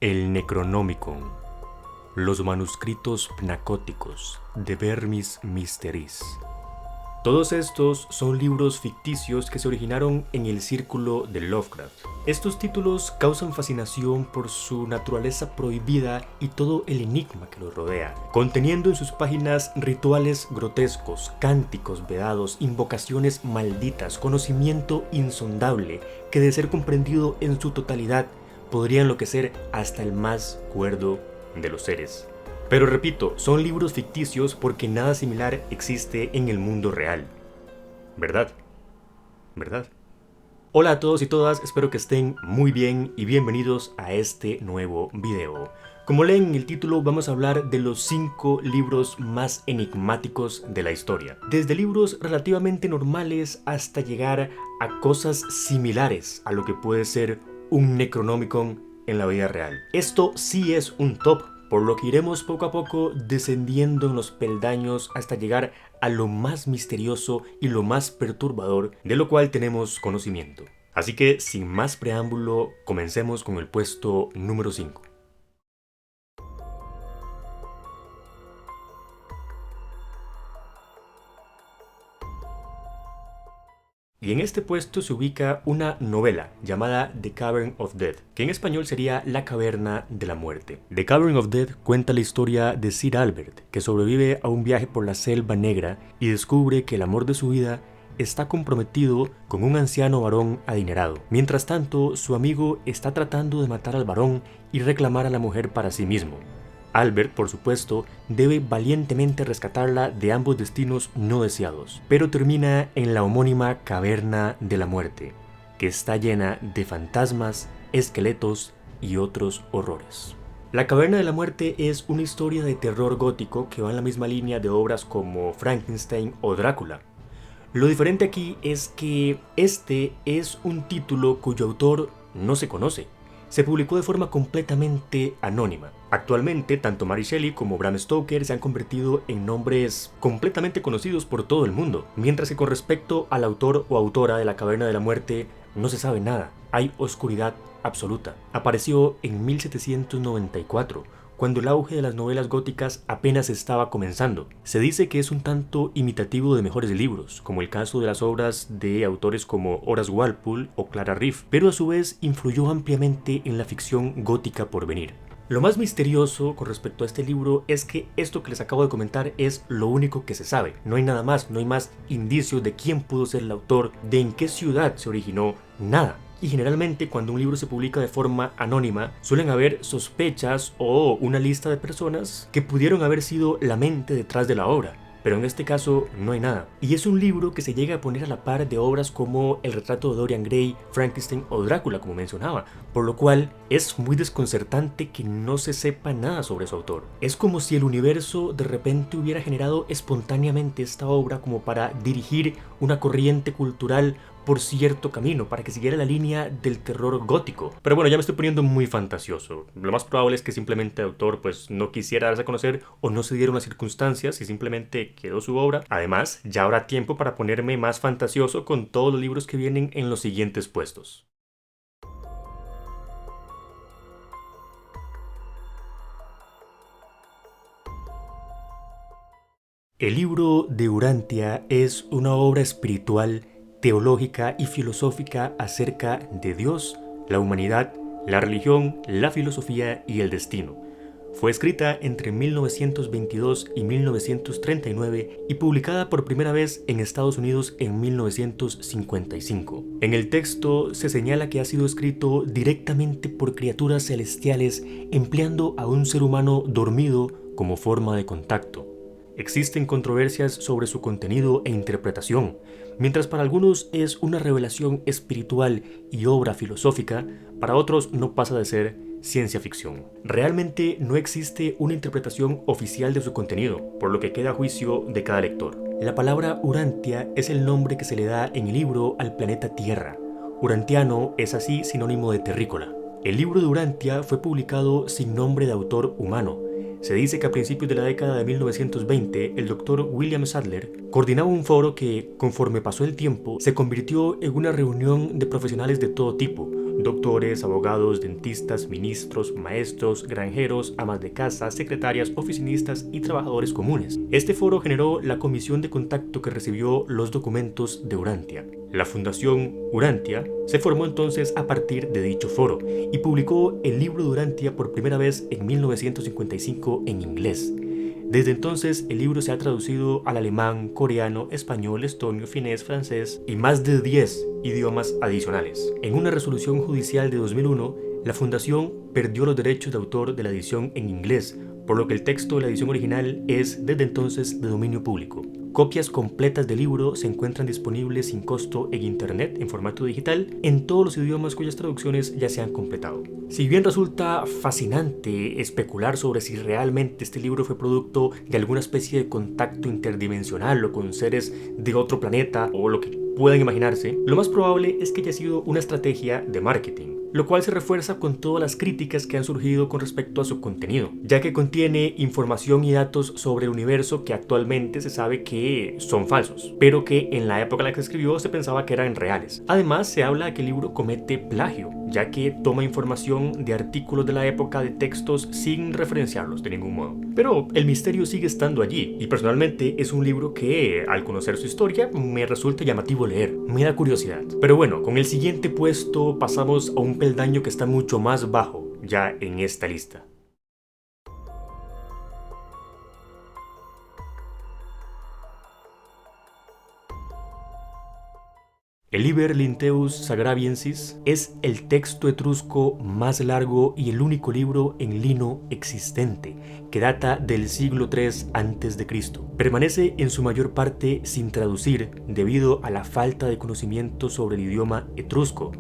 El Necronomicon, los manuscritos pnacóticos de Vermis Mysteris. Todos estos son libros ficticios que se originaron en el círculo de Lovecraft. Estos títulos causan fascinación por su naturaleza prohibida y todo el enigma que los rodea, conteniendo en sus páginas rituales grotescos, cánticos vedados, invocaciones malditas, conocimiento insondable que de ser comprendido en su totalidad podría enloquecer hasta el más cuerdo de los seres. Pero repito, son libros ficticios porque nada similar existe en el mundo real. ¿Verdad? ¿Verdad? Hola a todos y todas, espero que estén muy bien y bienvenidos a este nuevo video. Como leen en el título, vamos a hablar de los 5 libros más enigmáticos de la historia. Desde libros relativamente normales hasta llegar a cosas similares a lo que puede ser un Necronomicon en la vida real. Esto sí es un top, por lo que iremos poco a poco descendiendo en los peldaños hasta llegar a lo más misterioso y lo más perturbador de lo cual tenemos conocimiento. Así que sin más preámbulo, comencemos con el puesto número 5. Y en este puesto se ubica una novela llamada The Cavern of Death, que en español sería La Caverna de la Muerte. The Cavern of Death cuenta la historia de Sir Albert, que sobrevive a un viaje por la Selva Negra y descubre que el amor de su vida está comprometido con un anciano varón adinerado. Mientras tanto, su amigo está tratando de matar al varón y reclamar a la mujer para sí mismo. Albert, por supuesto, debe valientemente rescatarla de ambos destinos no deseados, pero termina en la homónima Caverna de la Muerte, que está llena de fantasmas, esqueletos y otros horrores. La Caverna de la Muerte es una historia de terror gótico que va en la misma línea de obras como Frankenstein o Drácula. Lo diferente aquí es que este es un título cuyo autor no se conoce. Se publicó de forma completamente anónima. Actualmente, tanto Mary Shelley como Bram Stoker se han convertido en nombres completamente conocidos por todo el mundo, mientras que con respecto al autor o autora de La Caverna de la Muerte no se sabe nada, hay oscuridad absoluta. Apareció en 1794, cuando el auge de las novelas góticas apenas estaba comenzando. Se dice que es un tanto imitativo de mejores libros, como el caso de las obras de autores como Horace Walpole o Clara Reeve, pero a su vez influyó ampliamente en la ficción gótica por venir. Lo más misterioso con respecto a este libro es que esto que les acabo de comentar es lo único que se sabe. No hay nada más, no hay más indicios de quién pudo ser el autor, de en qué ciudad se originó, nada. Y generalmente cuando un libro se publica de forma anónima suelen haber sospechas o una lista de personas que pudieron haber sido la mente detrás de la obra. Pero en este caso no hay nada. Y es un libro que se llega a poner a la par de obras como El retrato de Dorian Gray, Frankenstein o Drácula, como mencionaba, por lo cual es muy desconcertante que no se sepa nada sobre su autor. Es como si el universo de repente hubiera generado espontáneamente esta obra como para dirigir una corriente cultural por cierto camino, para que siguiera la línea del terror gótico. Pero bueno, ya me estoy poniendo muy fantasioso. Lo más probable es que simplemente el autor pues no quisiera darse a conocer o no se dieron las circunstancias y simplemente quedó su obra. Además, ya habrá tiempo para ponerme más fantasioso con todos los libros que vienen en los siguientes puestos. El libro de Urantia es una obra espiritual, teológica y filosófica acerca de Dios, la humanidad, la religión, la filosofía y el destino. Fue escrita entre 1922 y 1939 y publicada por primera vez en Estados Unidos en 1955. En el texto se señala que ha sido escrito directamente por criaturas celestiales empleando a un ser humano dormido como forma de contacto. Existen controversias sobre su contenido e interpretación. Mientras para algunos es una revelación espiritual y obra filosófica, para otros no pasa de ser ciencia ficción. Realmente no existe una interpretación oficial de su contenido, por lo que queda a juicio de cada lector. La palabra Urantia es el nombre que se le da en el libro al planeta Tierra. Urantiano es así sinónimo de terrícola. El libro de Urantia fue publicado sin nombre de autor humano. Se dice que a principios de la década de 1920, el Dr. William Sadler coordinaba un foro que, conforme pasó el tiempo, se convirtió en una reunión de profesionales de todo tipo, doctores, abogados, dentistas, ministros, maestros, granjeros, amas de casa, secretarias, oficinistas y trabajadores comunes. Este foro generó la comisión de contacto que recibió los documentos de Urantia. La Fundación Urantia se formó entonces a partir de dicho foro y publicó el libro de Urantia por primera vez en 1955 en inglés. Desde entonces, el libro se ha traducido al alemán, coreano, español, estonio, finés, francés y más de 10 idiomas adicionales. En una resolución judicial de 2001, la fundación perdió los derechos de autor de la edición en inglés, por lo que el texto de la edición original es desde entonces de dominio público. Copias completas del libro se encuentran disponibles sin costo en internet en formato digital en todos los idiomas cuyas traducciones ya se han completado. Si bien resulta fascinante especular sobre si realmente este libro fue producto de alguna especie de contacto interdimensional o con seres de otro planeta o lo que puedan imaginarse, lo más probable es que haya sido una estrategia de marketing, lo cual se refuerza con todas las críticas que han surgido con respecto a su contenido, ya que contiene información y datos sobre el universo que actualmente se sabe que son falsos, pero que en la época en la que se escribió se pensaba que eran reales. Además, se habla de que el libro comete plagio, ya que toma información de artículos de la época de textos sin referenciarlos de ningún modo. Pero el misterio sigue estando allí, y personalmente es un libro que, al conocer su historia, me resulta llamativo leer, me da curiosidad. Pero bueno, con el siguiente puesto pasamos a un peldaño que está mucho más bajo ya en esta lista. El Liber Linteus Sagraviensis es el texto etrusco más largo y el único libro en lino existente, que data del siglo III a.C. Permanece en su mayor parte sin traducir debido a la falta de conocimiento sobre el idioma etrusco,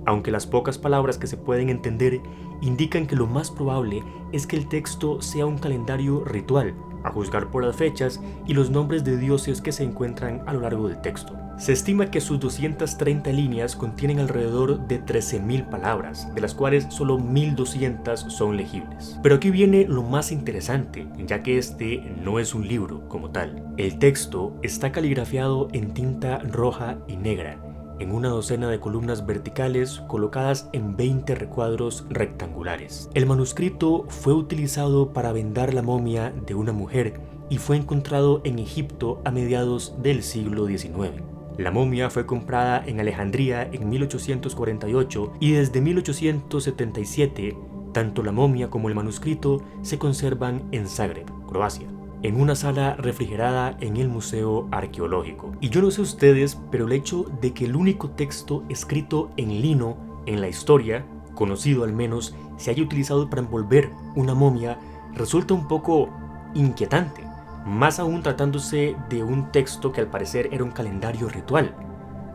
aunque las pocas palabras que se pueden entender indican que lo más probable es que el texto sea un calendario ritual, a juzgar por las fechas y los nombres de dioses que se encuentran a lo largo del texto. Se estima que sus 230 líneas contienen alrededor de 13.000 palabras, de las cuales solo 1.200 son legibles. Pero aquí viene lo más interesante, ya que este no es un libro como tal. El texto está caligrafiado en tinta roja y negra, en una docena de columnas verticales colocadas en 20 recuadros rectangulares. El manuscrito fue utilizado para vendar la momia de una mujer y fue encontrado en Egipto a mediados del siglo XIX. La momia fue comprada en Alejandría en 1848 y desde 1877, tanto la momia como el manuscrito se conservan en Zagreb, Croacia, en una sala refrigerada en el Museo Arqueológico. Y yo no sé ustedes, pero el hecho de que el único texto escrito en lino en la historia, conocido al menos, se haya utilizado para envolver una momia, resulta un poco inquietante, más aún tratándose de un texto que al parecer era un calendario ritual.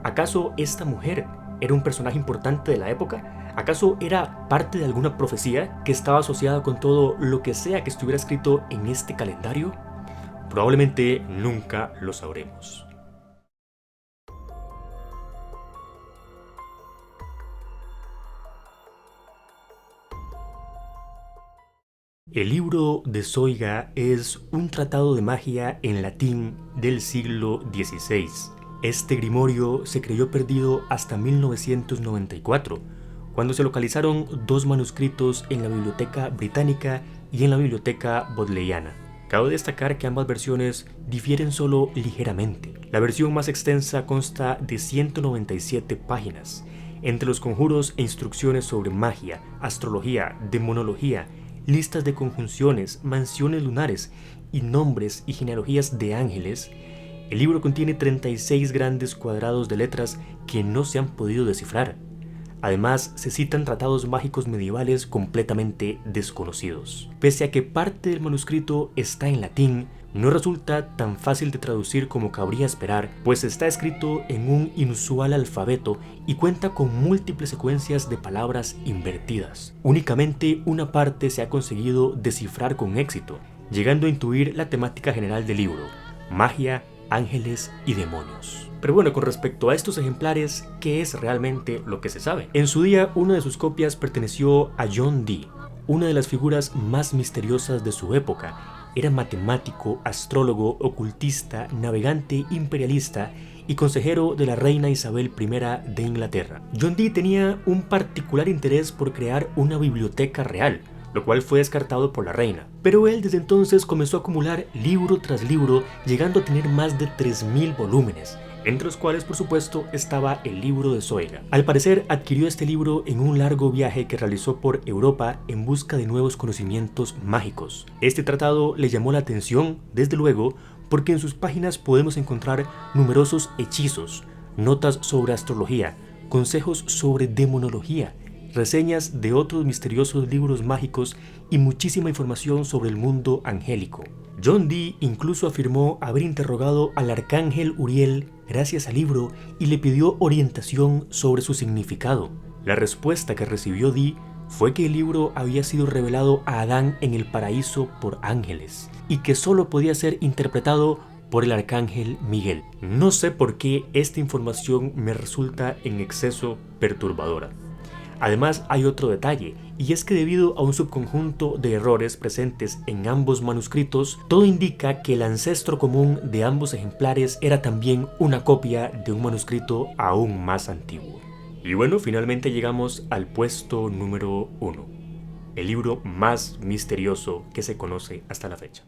¿Acaso esta mujer era un personaje importante de la época? ¿Acaso era parte de alguna profecía que estaba asociada con todo lo que sea que estuviera escrito en este calendario? Probablemente nunca lo sabremos. El libro de Zoiga es un tratado de magia en latín del siglo XVI. Este grimorio se creyó perdido hasta 1994, cuando se localizaron dos manuscritos en la Biblioteca Británica y en la Biblioteca Bodleiana. Cabe destacar que ambas versiones difieren solo ligeramente. La versión más extensa consta de 197 páginas, entre los conjuros e instrucciones sobre magia, astrología, demonología, listas de conjunciones, mansiones lunares y nombres y genealogías de ángeles. El libro contiene 36 grandes cuadrados de letras que no se han podido descifrar. Además, se citan tratados mágicos medievales completamente desconocidos. Pese a que parte del manuscrito está en latín, no resulta tan fácil de traducir como cabría esperar, pues está escrito en un inusual alfabeto y cuenta con múltiples secuencias de palabras invertidas. Únicamente una parte se ha conseguido descifrar con éxito, llegando a intuir la temática general del libro: magia, ángeles y demonios. Pero bueno, con respecto a estos ejemplares, ¿qué es realmente lo que se sabe? En su día, una de sus copias perteneció a John Dee, una de las figuras más misteriosas de su época, era matemático, astrólogo, ocultista, navegante, imperialista y consejero de la reina Isabel I de Inglaterra. John Dee tenía un particular interés por crear una biblioteca real, lo cual fue descartado por la reina. Pero él desde entonces comenzó a acumular libro tras libro, llegando a tener más de 3000 volúmenes, entre los cuales por supuesto estaba el libro de Zoega. Al parecer adquirió este libro en un largo viaje que realizó por Europa en busca de nuevos conocimientos mágicos. Este tratado le llamó la atención, desde luego, porque en sus páginas podemos encontrar numerosos hechizos, notas sobre astrología, consejos sobre demonología, reseñas de otros misteriosos libros mágicos y muchísima información sobre el mundo angélico. John Dee incluso afirmó haber interrogado al arcángel Uriel gracias al libro y le pidió orientación sobre su significado. La respuesta que recibió Dee fue que el libro había sido revelado a Adán en el paraíso por ángeles y que solo podía ser interpretado por el arcángel Miguel. No sé por qué esta información me resulta en exceso perturbadora. Además hay otro detalle, y es que debido a un subconjunto de errores presentes en ambos manuscritos, todo indica que el ancestro común de ambos ejemplares era también una copia de un manuscrito aún más antiguo. Y bueno, finalmente llegamos al puesto número 1, el libro más misterioso que se conoce hasta la fecha.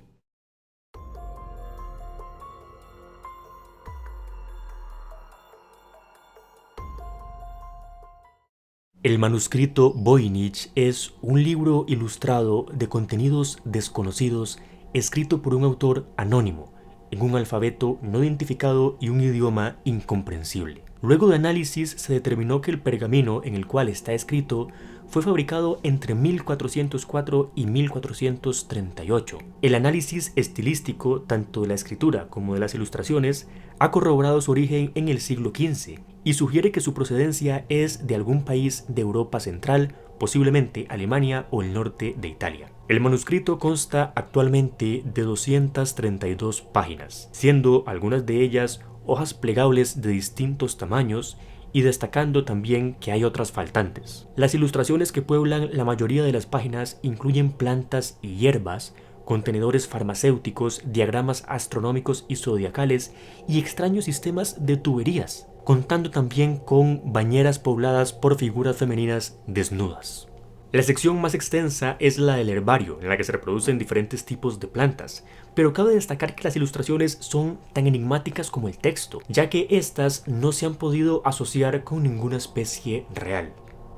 El manuscrito Voynich es un libro ilustrado de contenidos desconocidos escrito por un autor anónimo, en un alfabeto no identificado y un idioma incomprensible. Luego de análisis se determinó que el pergamino en el cual está escrito fue fabricado entre 1404 y 1438. El análisis estilístico, tanto de la escritura como de las ilustraciones, ha corroborado su origen en el siglo XV y sugiere que su procedencia es de algún país de Europa Central, posiblemente Alemania o el norte de Italia. El manuscrito consta actualmente de 232 páginas, siendo algunas de ellas hojas plegables de distintos tamaños y destacando también que hay otras faltantes. Las ilustraciones que pueblan la mayoría de las páginas incluyen plantas y hierbas, contenedores farmacéuticos, diagramas astronómicos y zodiacales y extraños sistemas de tuberías, contando también con bañeras pobladas por figuras femeninas desnudas. La sección más extensa es la del herbario, en la que se reproducen diferentes tipos de plantas, pero cabe destacar que las ilustraciones son tan enigmáticas como el texto, ya que estas no se han podido asociar con ninguna especie real.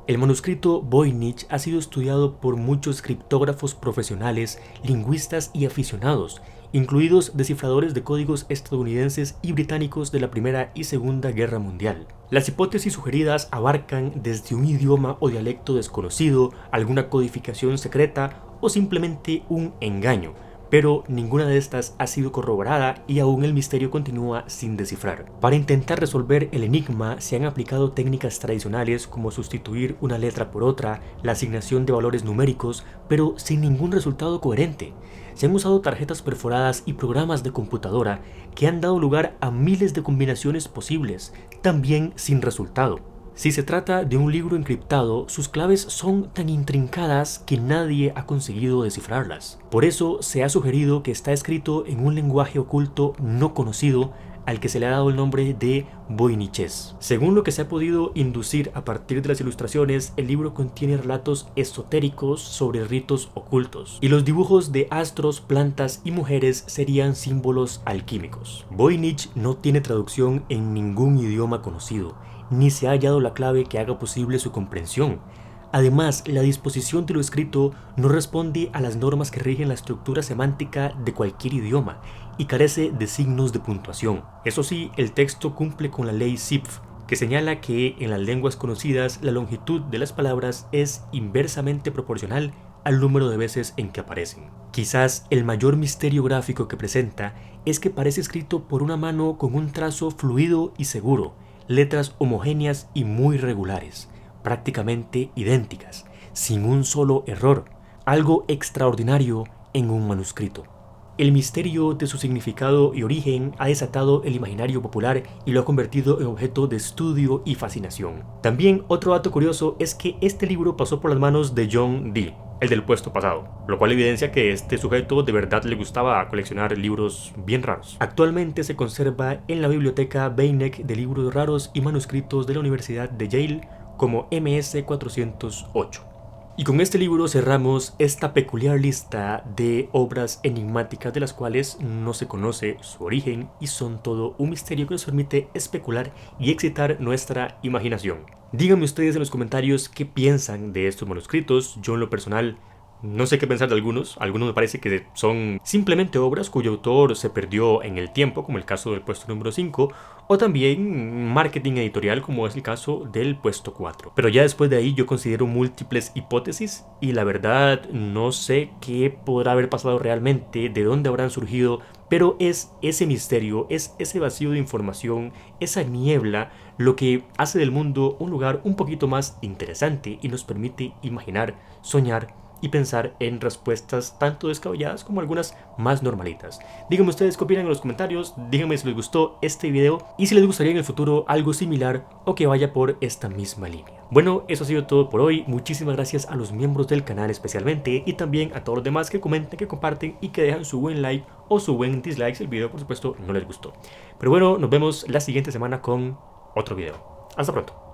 El manuscrito Voynich ha sido estudiado por muchos criptógrafos profesionales, lingüistas y aficionados, incluidos descifradores de códigos estadounidenses y británicos de la Primera y Segunda Guerra Mundial. Las hipótesis sugeridas abarcan desde un idioma o dialecto desconocido, alguna codificación secreta o simplemente un engaño, pero ninguna de estas ha sido corroborada y aún el misterio continúa sin descifrar. Para intentar resolver el enigma se han aplicado técnicas tradicionales como sustituir una letra por otra, la asignación de valores numéricos, pero sin ningún resultado coherente. Se han usado tarjetas perforadas y programas de computadora que han dado lugar a miles de combinaciones posibles, también sin resultado. Si se trata de un libro encriptado, sus claves son tan intrincadas que nadie ha conseguido descifrarlas. Por eso se ha sugerido que está escrito en un lenguaje oculto no conocido al que se le ha dado el nombre de voynichés. Según lo que se ha podido inducir a partir de las ilustraciones, el libro contiene relatos esotéricos sobre ritos ocultos, y los dibujos de astros, plantas y mujeres serían símbolos alquímicos. Voynich no tiene traducción en ningún idioma conocido, ni se ha hallado la clave que haga posible su comprensión. Además, la disposición de lo escrito no responde a las normas que rigen la estructura semántica de cualquier idioma y carece de signos de puntuación. Eso sí, el texto cumple con la ley Zipf, que señala que en las lenguas conocidas la longitud de las palabras es inversamente proporcional al número de veces en que aparecen. Quizás el mayor misterio gráfico que presenta es que parece escrito por una mano con un trazo fluido y seguro, letras homogéneas y muy regulares, prácticamente idénticas, sin un solo error, algo extraordinario en un manuscrito. El misterio de su significado y origen ha desatado el imaginario popular y lo ha convertido en objeto de estudio y fascinación. También otro dato curioso es que este libro pasó por las manos de John Dee, el del puesto pasado, lo cual evidencia que este sujeto de verdad le gustaba coleccionar libros bien raros. Actualmente se conserva en la biblioteca Beinecke de libros raros y manuscritos de la Universidad de Yale como MS-408. Y con este libro cerramos esta peculiar lista de obras enigmáticas de las cuales no se conoce su origen y son todo un misterio que nos permite especular y excitar nuestra imaginación. Díganme ustedes en los comentarios qué piensan de estos manuscritos. Yo en lo personal no sé qué pensar de algunos me parece que son simplemente obras cuyo autor se perdió en el tiempo, como el caso del puesto número 5, o también marketing editorial, como es el caso del puesto 4. Pero ya después de ahí yo considero múltiples hipótesis y la verdad no sé qué podrá haber pasado realmente, de dónde habrán surgido, pero es ese misterio, es ese vacío de información, esa niebla, lo que hace del mundo un lugar un poquito más interesante y nos permite imaginar, soñar y pensar en respuestas tanto descabelladas como algunas más normalitas. Díganme ustedes qué opinan en los comentarios, díganme si les gustó este video y si les gustaría en el futuro algo similar o que vaya por esta misma línea. Bueno, eso ha sido todo por hoy. Muchísimas gracias a los miembros del canal especialmente y también a todos los demás que comenten, que comparten y que dejan su buen like o su buen dislike si el video por supuesto no les gustó. Pero bueno, nos vemos la siguiente semana con otro video. Hasta pronto.